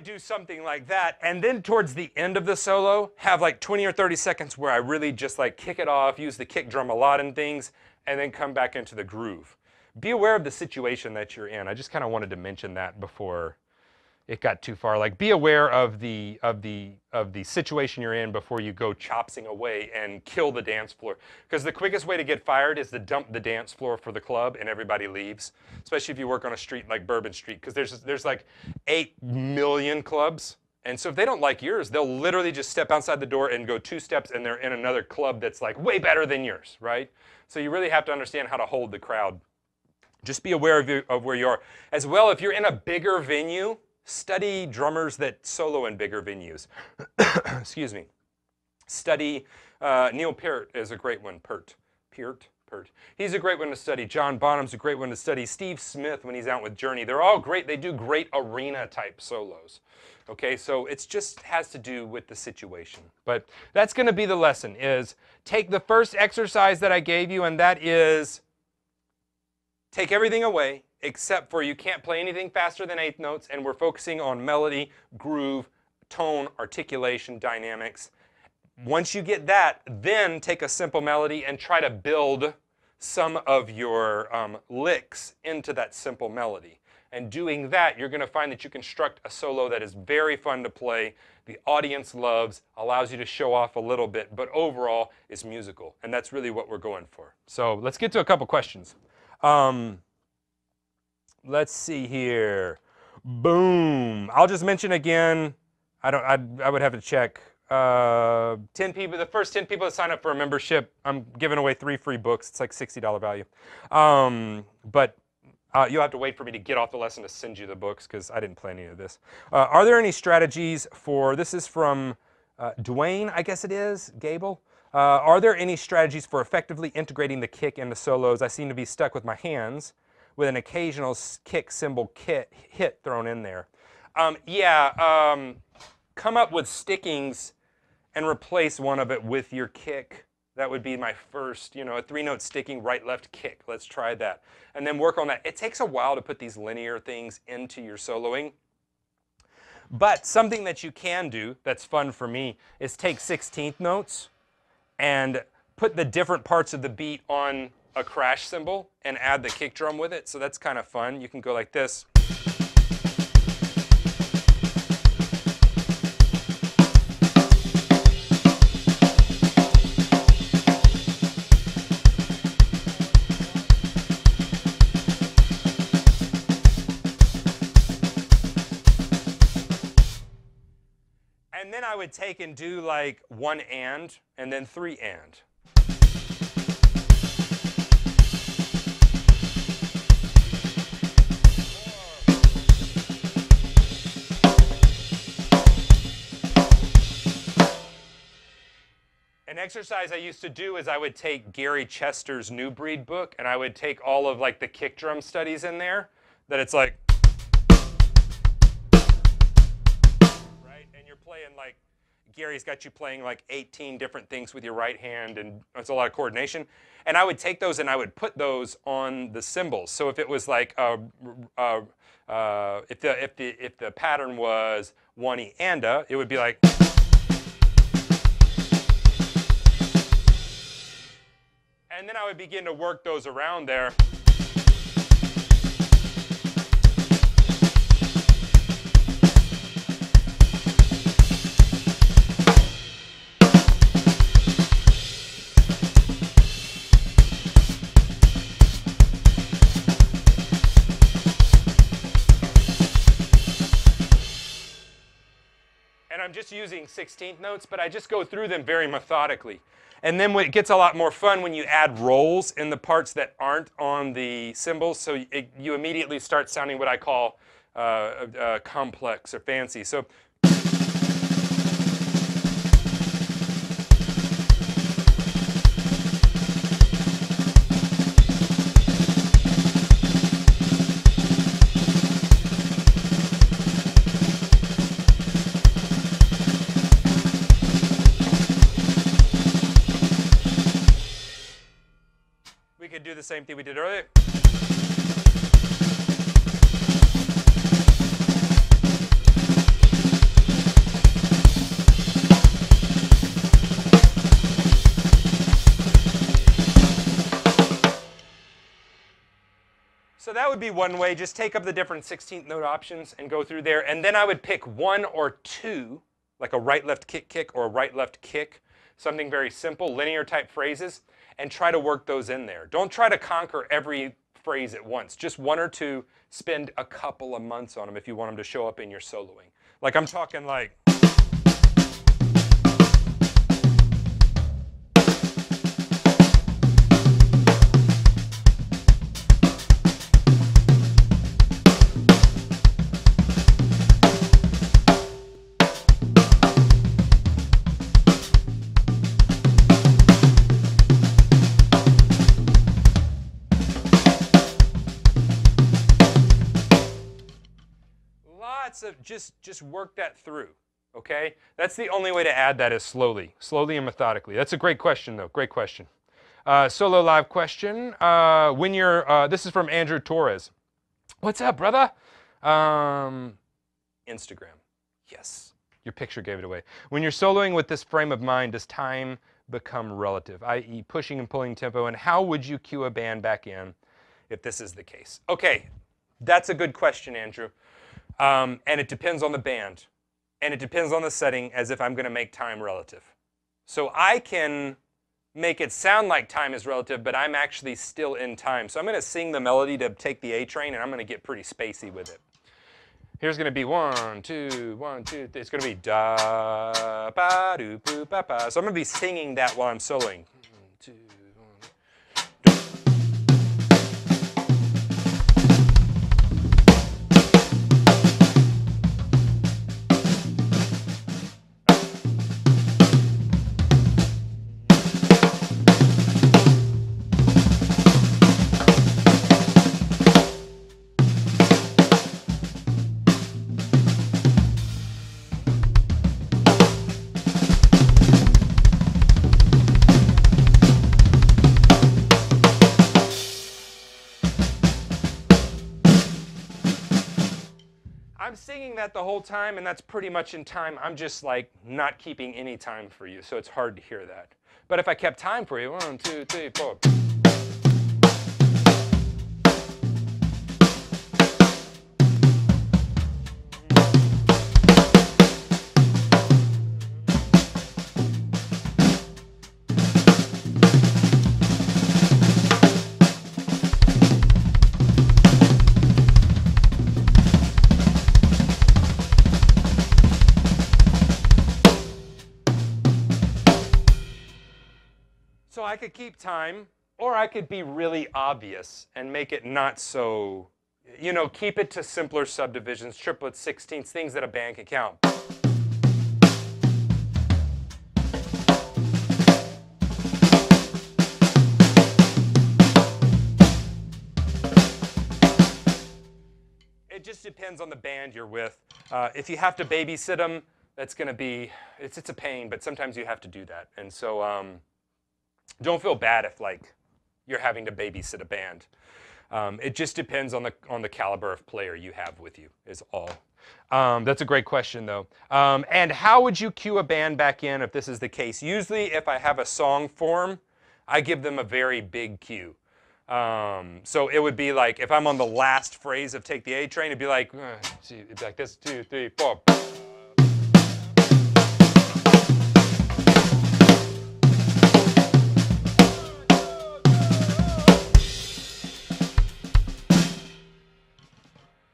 Do something like that, and then towards the end of the solo, have like 20 or 30 seconds where I really just like kick it off, use the kick drum a lot in things, and then come back into the groove. Be aware of the situation that you're in. I just kind of wanted to mention that before it got too far. Like, be aware of the situation you're in before you go chopsing away and kill the dance floor. Because the quickest way to get fired is to dump the dance floor for the club and everybody leaves. Especially if you work on a street like Bourbon Street, because there's like 8 million clubs. And so if they don't like yours, they'll literally just step outside the door and go 2 steps and they're in another club that's like way better than yours, right? So you really have to understand how to hold the crowd. Just be aware of where you are. As well, if you're in a bigger venue, study drummers that solo in bigger venues. Excuse me. Study, Neil Peart is a great one. Peart. He's a great one to study. John Bonham's a great one to study. Steve Smith when he's out with Journey. They're all great. They do great arena type solos. Okay, so it just has to do with the situation. But that's going to be the lesson, is take the first exercise that I gave you, and that is take everything away except for you can't play anything faster than 8th notes, and we're focusing on melody, groove, tone, articulation, dynamics. Once you get that, then take a simple melody and try to build some of your licks into that simple melody. And doing that, you're going to find that you construct a solo that is very fun to play, the audience loves, allows you to show off a little bit, but overall is musical. And that's really what we're going for. So let's get to a couple questions. Let's see here. Boom. I'll just mention again, I would have to check. 10 people, the first 10 people that sign up for a membership, I'm giving away 3 free books. It's like $60 value. But you'll have to wait for me to get off the lesson to send you the books because I didn't plan any of this. Are there any strategies for, this is from Dwayne, I guess it is, Gable. Are there any strategies for effectively integrating the kick into solos? I seem to be stuck with my hands with an occasional kick cymbal hit thrown in there. Come up with stickings and replace one of it with your kick. That would be my first, a 3-note sticking, right, left, kick. Let's try that. And then work on that. It takes a while to put these linear things into your soloing. But something that you can do that's fun for me is take 16th notes and put the different parts of the beat on a crash cymbal and add the kick drum with it. So that's kind of fun. You can go like this. And then I would take and do like 1 and then 3 and. An exercise I used to do is I would take Gary Chester's New Breed book and I would take all of like the kick drum studies in there, that it's like, playing like, Gary's got you playing like 18 different things with your right hand, and it's a lot of coordination. And I would take those and I would put those on the cymbals. So if it was like, if the pattern was 1E and a, it would be like. And then I would begin to work those around there. I'm just using 16th notes, but I just go through them very methodically. And then it gets a lot more fun when you add rolls in the parts that aren't on the cymbals, so you immediately start sounding what I call complex or fancy. So. Do the same thing we did earlier. So that would be one way. Just take up the different 16th note options and go through there. And then I would pick 1 or 2, like a right, left, kick, kick, or a right, left, kick, something very simple, linear type phrases, and try to work those in there. Don't try to conquer every phrase at once. Just 1 or 2, spend a couple of months on them if you want them to show up in your soloing. Like I'm talking like. Of just work that through, okay? That's the only way to add that is slowly and methodically. That's a great question, though. Great question. Solo live question. When you're, this is from Andrew Torres. What's up, brother? Instagram. Yes, your picture gave it away. When you're soloing with this frame of mind, does time become relative, i.e. pushing and pulling tempo, and how would you cue a band back in if this is the case? Okay, that's a good question, Andrew. And it depends on the band, and it depends on the setting, as if I'm going to make time relative. So I can make it sound like time is relative, but I'm actually still in time. So I'm going to sing the melody to take the A train, and I'm going to get pretty spacey with it. Here's going to be 1, 2, 1, 2, 3. It's going to be da, ba, do, boo, ba, ba. So I'm going to be singing that while I'm soloing. 1, 2, 1. that the whole time, and that's pretty much in time. I'm just like not keeping any time for you, so it's hard to hear that. But if I kept time for you, 1, 2, 3, 4. So I could keep time, or I could be really obvious and make it not so, you know, keep it to simpler subdivisions, triplets, sixteenths, things that a band can count. It just depends on the band you're with. If you have to babysit them, that's going to be, it's a pain, but sometimes you have to do that. And so, don't feel bad if like you're having to babysit a band. It just depends on the caliber of player you have with you is all. That's a great question though. And how would you cue a band back in if this is the case? Usually if I have a song form, I give them a very big cue. So it would be like if I'm on the last phrase of Take the A Train, it'd be like this, 2, 3, 4.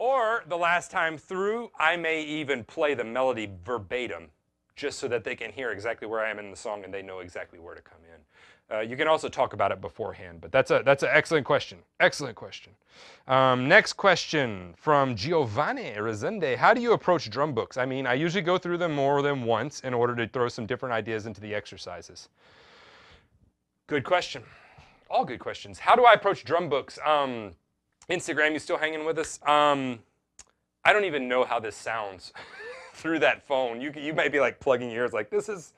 Or the last time through, I may even play the melody verbatim, just so that they can hear exactly where I am in the song and they know exactly where to come in. You can also talk about it beforehand, but that's an excellent question. Excellent question. Next question from Giovanni Resende. How do you approach drum books? I mean, I usually go through them more than once in order to throw some different ideas into the exercises. Good question. All good questions. How do I approach drum books? Instagram, you still hanging with us? I don't even know how this sounds through that phone. You may be like plugging your ears like, this is,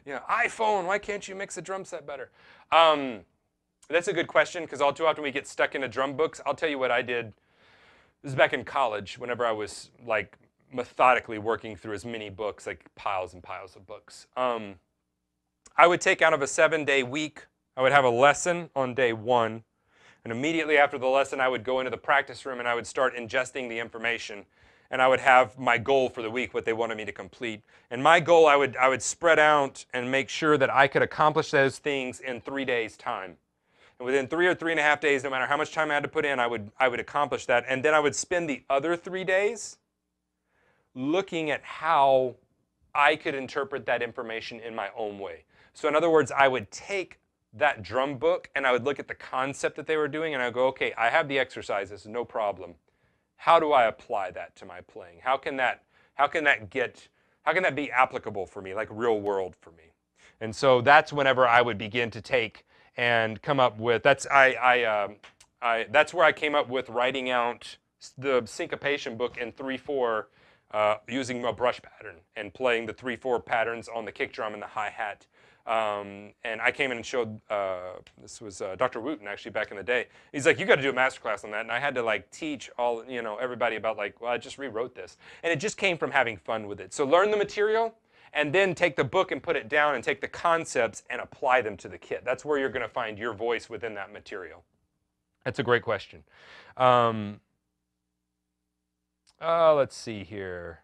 you know, iPhone, why can't you mix a drum set better? That's a good question because all too often we get stuck into drum books. I'll tell you what I did. This is back in college whenever I was like methodically working through as many books, like piles and piles of books. I would take out of a 7-day week, I would have a lesson on day 1. And immediately after the lesson, I would go into the practice room and I would start ingesting the information. And I would have my goal for the week, what they wanted me to complete. And my goal, I would spread out and make sure that I could accomplish those things in 3 days' time. And within 3 or 3.5 days, no matter how much time I had to put in, I would accomplish that. And then I would spend the other 3 days looking at how I could interpret that information in my own way. So in other words, I would take that drum book and I would look at the concept that they were doing and I would go, okay, I have the exercises, no problem. How do I apply that to my playing? How can that be applicable for me, like real world for me? And so that's whenever I would begin to take and come up with, that's where I came up with writing out the syncopation book in 3/4 using a brush pattern and playing the 3/4 patterns on the kick drum and the hi-hat. And I came in and showed, this was Dr. Wooten actually back in the day. He's like, you got to do a masterclass on that. And I had to like teach all, you know, everybody about like, well, I just rewrote this. And it just came from having fun with it. So learn the material and then take the book and put it down and take the concepts and apply them to the kit. That's where you're going to find your voice within that material. That's a great question. Let's see here.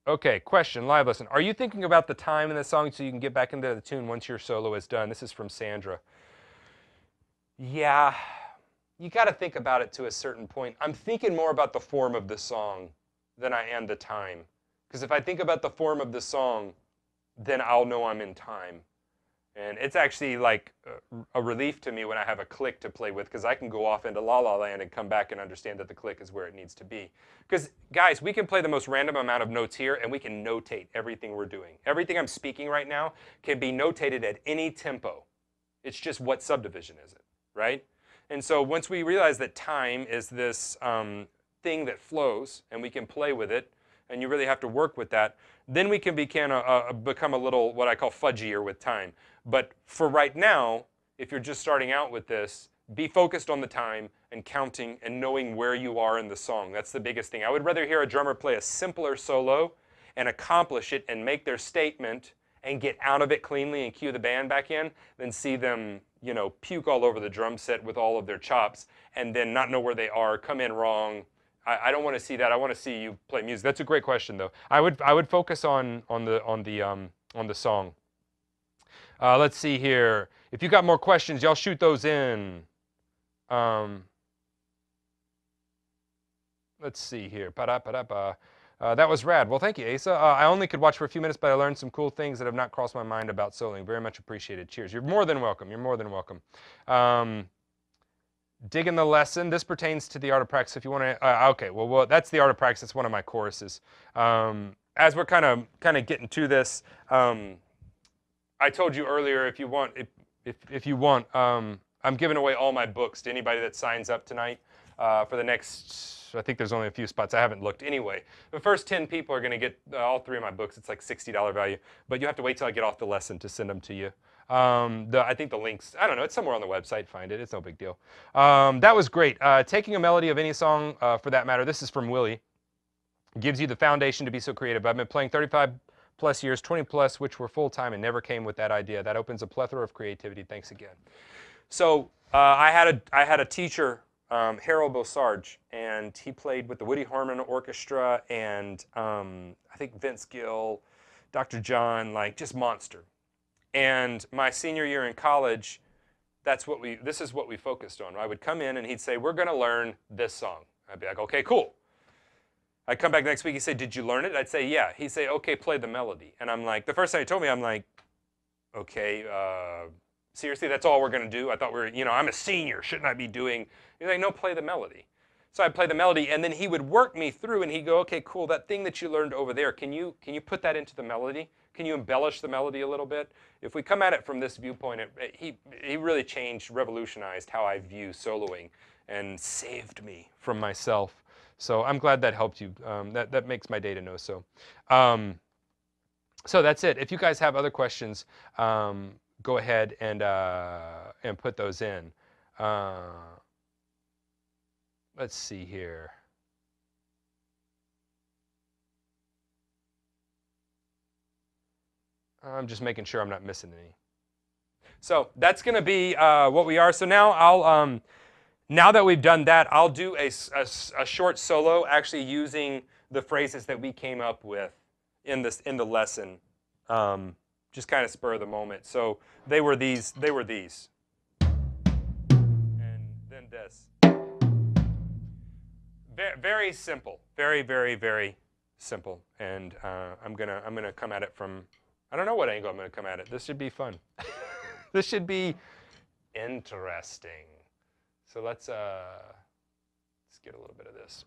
Okay, question, live lesson. Are you thinking about the time in the song so you can get back into the tune once your solo is done? This is from Sandra. Yeah, you got to think about it to a certain point. I'm thinking more about the form of the song than I am the time. Because if I think about the form of the song, then I'll know I'm in time. And it's actually like a relief to me when I have a click to play with because I can go off into La La Land and come back and understand that the click is where it needs to be. Because, guys, we can play the most random amount of notes here and we can notate everything we're doing. Everything I'm speaking right now can be notated at any tempo. It's just what subdivision is it, right? And so once we realize that time is this thing that flows and we can play with it, and you really have to work with that, then we can become a little, what I call fudgier with time. But for right now, if you're just starting out with this, be focused on the time and counting and knowing where you are in the song. That's the biggest thing. I would rather hear a drummer play a simpler solo and accomplish it and make their statement and get out of it cleanly and cue the band back in than see them, you know, puke all over the drum set with all of their chops and then not know where they are, come in wrong. I don't want to see that. I want to see you play music. That's a great question, though. I would focus on the song. Let's see here. If you got more questions, y'all shoot those in. Let's see here. That was rad. Well, thank you, Asa. I only could watch for a few minutes, but I learned some cool things that have not crossed my mind about soloing. Very much appreciated. Cheers. You're more than welcome. You're more than welcome. Digging the lesson. This pertains to the art of practice. If you want to, okay. Well, that's the art of practice. It's one of my choruses. As we're kind of getting to this, I told you earlier, if you want, I'm giving away all my books to anybody that signs up tonight for the next. I think there's only a few spots. I haven't looked anyway. The first 10 people are going to get all 3 of my books. It's like $60 value, but you have to wait till I get off the lesson to send them to you. I think the links, I don't know, it's somewhere on the website. Find it. It's no big deal. That was great. Taking a melody of any song, for that matter, this is from Willie, gives you the foundation to be so creative. I've been playing 35 plus years, 20 plus, which were full-time and never came with that idea. That opens a plethora of creativity. Thanks again. So I had a teacher, Harold Beausarge, and he played with the Woody Herman Orchestra and I think Vince Gill, Dr. John, like just monster. And my senior year in college, this is what we focused on. I would come in and he'd say, we're going to learn this song. I'd be like, okay, cool. I'd come back next week, he'd say, did you learn it? I'd say, yeah. He'd say, okay, play the melody. And I'm like, the first time he told me, I'm like, okay, seriously, that's all we're going to do? I thought I'm a senior, shouldn't I be doing? He's like, no, play the melody. So I'd play the melody, and then he would work me through, and he'd go, okay, cool, that thing that you learned over there, can you put that into the melody? Can you embellish the melody a little bit? If we come at it from this viewpoint, he really changed, revolutionized how I view soloing and saved me from myself. So I'm glad that helped you. That makes my day to know so. So that's it. If you guys have other questions, go ahead and put those in. Let's see here. I'm just making sure I'm not missing any. So that's going to be what we are. So now I'll, now that we've done that, I'll do a short solo, actually using the phrases that we came up with in the lesson, just kind of spur of the moment. So they were these, and then this. Very simple, very, very, very simple. And I'm gonna come at it from. I don't know what angle I'm going to come at it. This should be fun. This should be interesting. So let's get a little bit of this.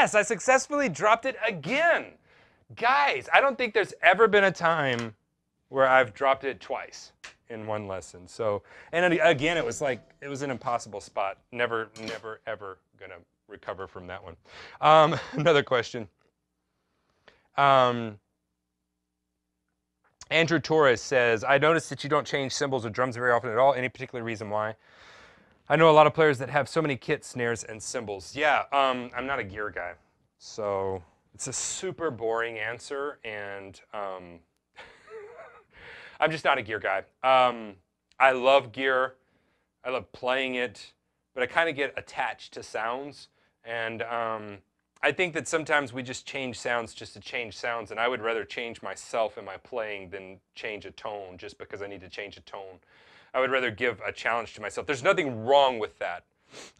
Yes, I successfully dropped it again. Guys, I don't think there's ever been a time where I've dropped it twice in one lesson. So, and again, it was an impossible spot. Never, ever gonna recover from that one. Another question. Andrew Torres says, I noticed that you don't change cymbals or drums very often at all. Any particular reason why? I know a lot of players that have so many kits, snares, and cymbals. Yeah, I'm not a gear guy. So it's a super boring answer, and I'm just not a gear guy. I love gear. I love playing it, but I kind of get attached to sounds. And I think that sometimes we just change sounds just to change sounds, and I would rather change myself in my playing than change a tone just because I need to change a tone. I would rather give a challenge to myself. There's nothing wrong with that.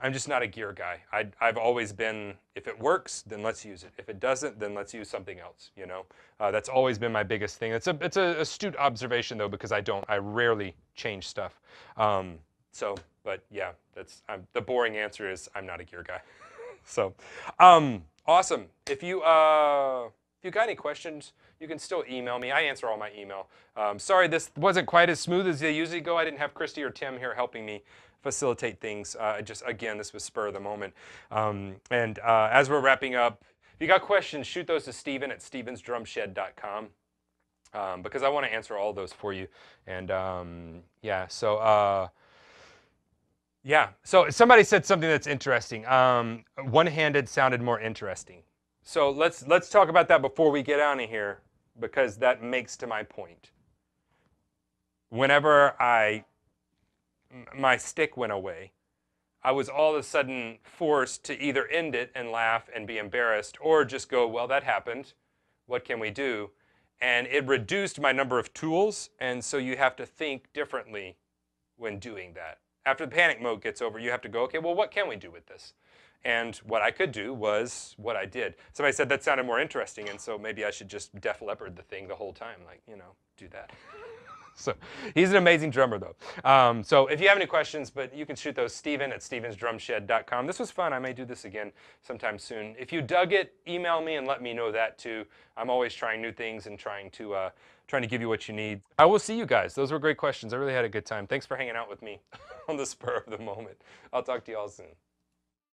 I'm just not a gear guy. I've always been, if it works, then let's use it. If it doesn't, then let's use something else, you know? That's always been my biggest thing. It's an astute observation, though, because I rarely change stuff. But yeah, the boring answer is I'm not a gear guy. So, awesome. If you got any questions, you can still email me. I answer all my email. Sorry this wasn't quite as smooth as they usually go. I didn't have Christy or Tim here helping me facilitate things. Again, this was spur of the moment. As we're wrapping up, if you got questions, shoot those to Steven at stevensdrumshed.com because I want to answer all those for you. And yeah, so somebody said something that's interesting. One-handed sounded more interesting. So let's talk about that before we get out of here, because that makes to my point. Whenever my stick went away, I was all of a sudden forced to either end it and laugh and be embarrassed, or just go, well, that happened. What can we do? And it reduced my number of tools, and so you have to think differently when doing that. After the panic mode gets over, you have to go, okay, well, what can we do with this? And what I could do was what I did. Somebody said that sounded more interesting, and so maybe I should just Def Leppard the thing the whole time, like, you know, do that. So he's an amazing drummer, though. So if you have any questions, but you can shoot those, Steven at stevensdrumshed.com. This was fun. I may do this again sometime soon. If you dug it, email me and let me know that, too. I'm always trying new things and trying to give you what you need. I will see you guys. Those were great questions. I really had a good time. Thanks for hanging out with me on the spur of the moment. I'll talk to you all soon.